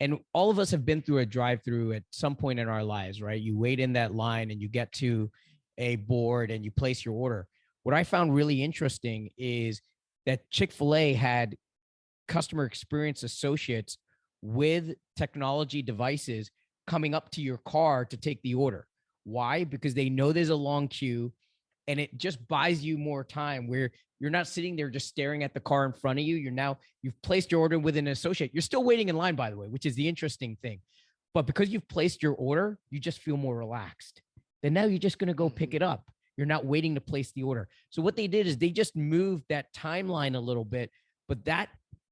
And all of us have been through a drive-through at some point in our lives, right? You wait in that line, and you get to a board, and you place your order. What I found really interesting is that Chick-fil-A had customer experience associates with technology devices coming up to your car to take the order. Why? Because they know there's a long queue, and it just buys you more time, where you're not sitting there just staring at the car in front of you. You've placed your order with an associate. You're still waiting in line, by the way, which is the interesting thing. But because you've placed your order, you just feel more relaxed. Then now you're just going to go pick it up. You're not waiting to place the order. So what they did is they just moved that timeline a little bit, but that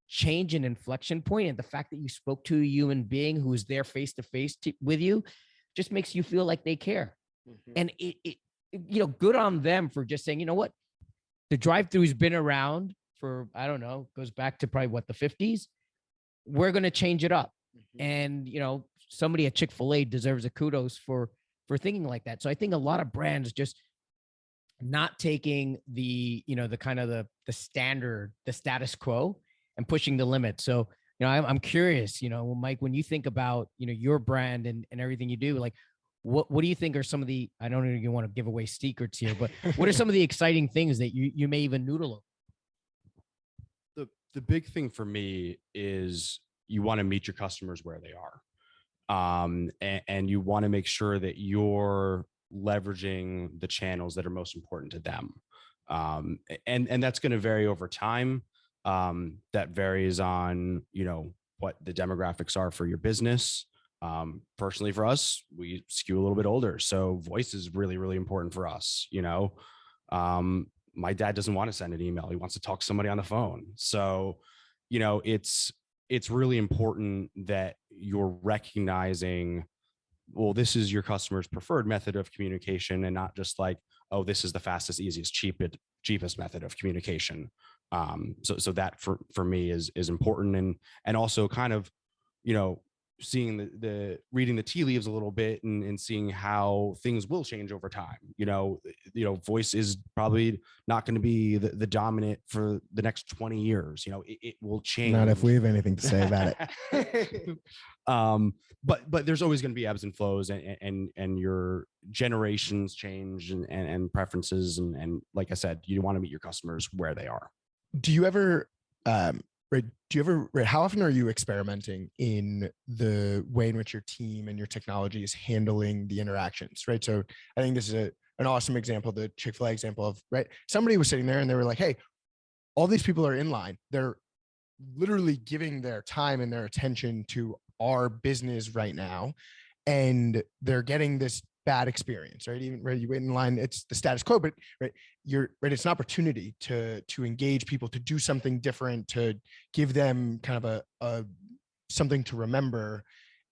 change in inflection point, and the fact that you spoke to a human being who is there face to face with you, just makes you feel like they care. Mm-hmm. And it good on them for just saying, what, the drive-through's been around for, I don't know, goes back to probably the 50s. We're going to change it up. Mm-hmm. And, somebody at Chick-fil-A deserves a kudos for thinking like that. So I think a lot of brands just not taking the, the kind of the standard, the status quo, and pushing the limit. So, I'm curious, Mike, when you think about, your brand and everything you do, like, what do you think are some of the, I don't know if you want to give away secrets here, but what are some of the exciting things that you may even noodle over? The big thing for me is you want to meet your customers where they are. And you want to make sure that you're leveraging the channels that are most important to them. And that's going to vary over time. That varies on, what the demographics are for your business. Personally, for us, we skew a little bit older. So voice is really, really important for us. My dad doesn't want to send an email. He wants to talk to somebody on the phone. So, it's really important that you're recognizing, well, this is your customer's preferred method of communication, and not just like, oh, this is the fastest, easiest, cheapest method of communication. So that for me is important, and also kind of, you know, seeing the reading the tea leaves a little bit, and seeing how things will change over time. Voice is probably not going to be the dominant for the next 20 years. It will change. Not if we have anything to say about it. But there's always going to be ebbs and flows, and your generations change, and preferences, and like I said, you want to meet your customers where they are. Do you ever how often are you experimenting in the way in which your team and your technology is handling the interactions, right? So I think this is an awesome example, the Chick-fil-A example of, right? Somebody was sitting there and they were like, hey, all these people are in line. They're literally giving their time and their attention to our business right now. And they're getting this bad experience, right? Even right, you wait in line, it's the status quo, but right, it's an opportunity to engage people, to do something different, to give them kind of a something to remember.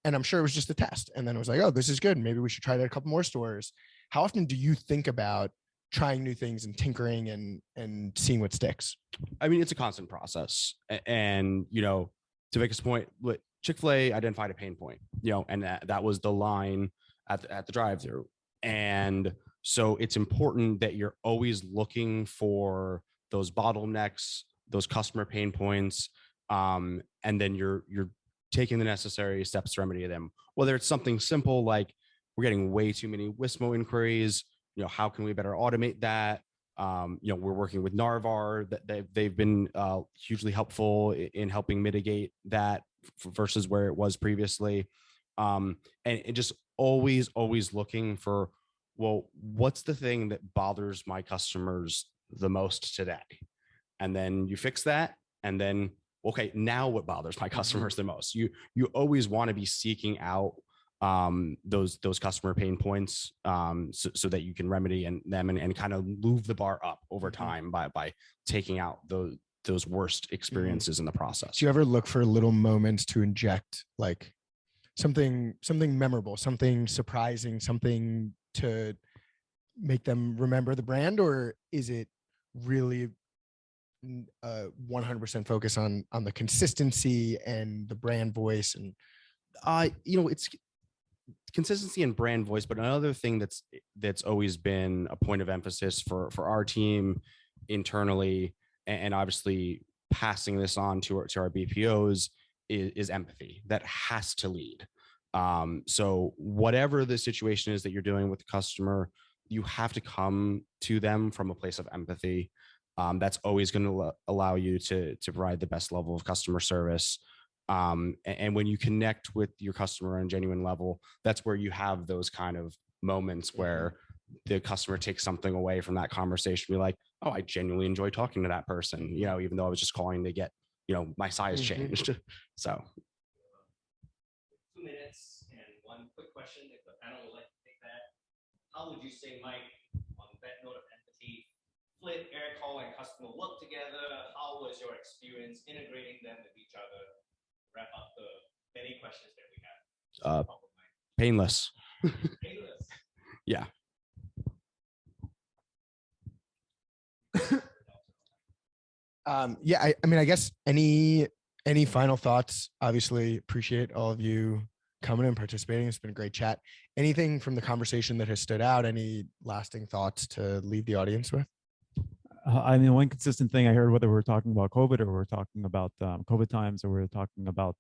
And I'm sure it was just a test. And then it was like, oh, this is good. Maybe we should try that at a couple more stores. How often do you think about trying new things and tinkering and seeing what sticks? I mean, it's a constant process. And, to Vic's point, Chick-fil-A identified a pain point, and that was the line at the drive-thru. And so it's important that you're always looking for those bottlenecks, those customer pain points, and then you're taking the necessary steps to remedy them. Whether it's something simple like we're getting way too many Wismo inquiries, how can we better automate that? We're working with Narvar, that they've been hugely helpful in helping mitigate that versus where it was previously. And just always looking for, well, what's the thing that bothers my customers the most today? And then you fix that. And then, okay, now what bothers my customers the most? You always want to be seeking out those customer pain points, so that you can remedy them and kind of move the bar up over time by taking out those worst experiences in the process. Do you ever look for little moments to inject like something memorable, something surprising, something to make them remember the brand? Or is it really 100% focus on the consistency and the brand voice? And it's consistency and brand voice, but another thing that's always been a point of emphasis for our team internally, and obviously passing this on to our BPOs, is empathy. That has to lead. So whatever the situation is that you're doing with the customer, you have to come to them from a place of empathy. That's always going to allow you to provide the best level of customer service. And when you connect with your customer on a genuine level, that's where you have those kind of moments where the customer takes something away from that conversation. Be like, oh, I genuinely enjoy talking to that person, even though I was just calling to get, my size changed. So 2 minutes and one quick question, if the panel would like to take that. How would you say, Mike, on that note of empathy, Flip, Aircall, and customer work together? How was your experience integrating them with each other? Wrap up the many questions that we have. Painless. Painless. Yeah. I mean, I guess any final thoughts? Obviously, appreciate all of you coming and participating. It's been a great chat. Anything from the conversation that has stood out? Any lasting thoughts to leave the audience with? I mean, one consistent thing I heard, whether we're talking about COVID or we're talking about COVID times or we're talking about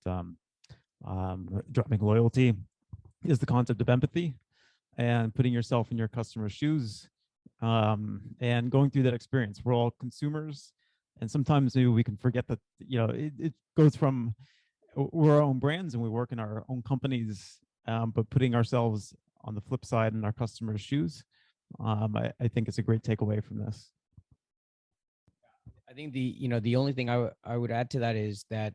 dropping loyalty, is the concept of empathy and putting yourself in your customer's shoes, and going through that experience. We're all consumers, and sometimes maybe we can forget that, it goes from, we're our own brands and we work in our own companies, but putting ourselves on the flip side in our customers' shoes, I think it's a great takeaway from this. I think the only thing I would add to that is that,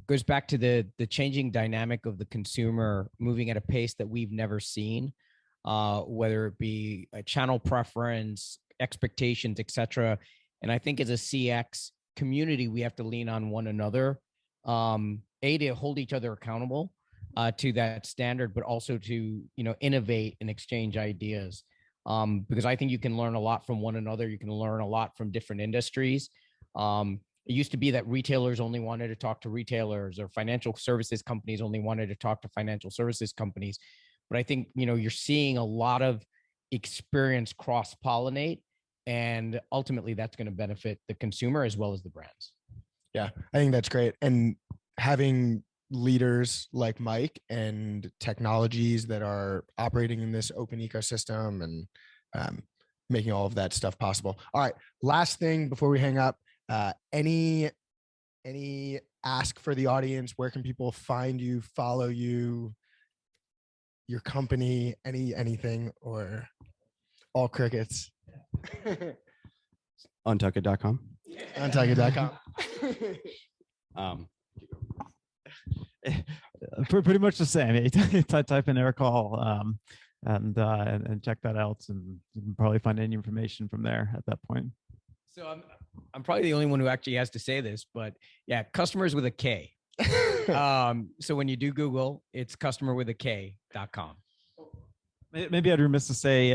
goes back to the changing dynamic of the consumer moving at a pace that we've never seen, whether it be a channel preference, expectations, etc. And I think as a CX community, we have to lean on one another, to hold each other accountable to that standard, but also to, innovate and exchange ideas. Because I think you can learn a lot from one another. You can learn a lot from different industries. It used to be that retailers only wanted to talk to retailers, or financial services companies only wanted to talk to financial services companies. But I think, you're seeing a lot of experience cross pollinate, and ultimately that's going to benefit the consumer as well as the brands. Yeah, I think that's great. And having leaders like Mike and technologies that are operating in this open ecosystem and making all of that stuff possible. All right, last thing before we hang up, any ask for the audience? Where can people find you, follow you, your company, anything, or all crickets? Untuckit.com. Untuckit.com. Pretty much the same. You type in Aircall and check that out, and you can probably find any information from there at that point. So I'm probably the only one who actually has to say this, but yeah, customers with a K. So when you do Google, it's customerwithak.com. Maybe I'd remiss to say,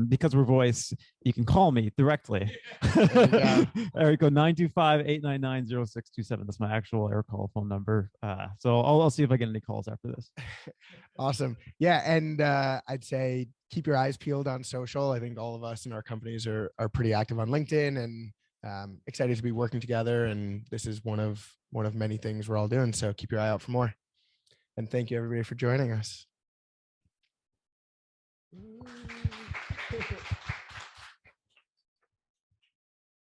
because we're voice, you can call me directly. Area code 925-899-0627. That's my actual Aircall phone number. So I'll see if I get any calls after this. Awesome. Yeah. And I'd say keep your eyes peeled on social. I think all of us in our companies are pretty active on LinkedIn, and excited to be working together. And this is one of many things we're all doing. So keep your eye out for more. And thank you, everybody, for joining us.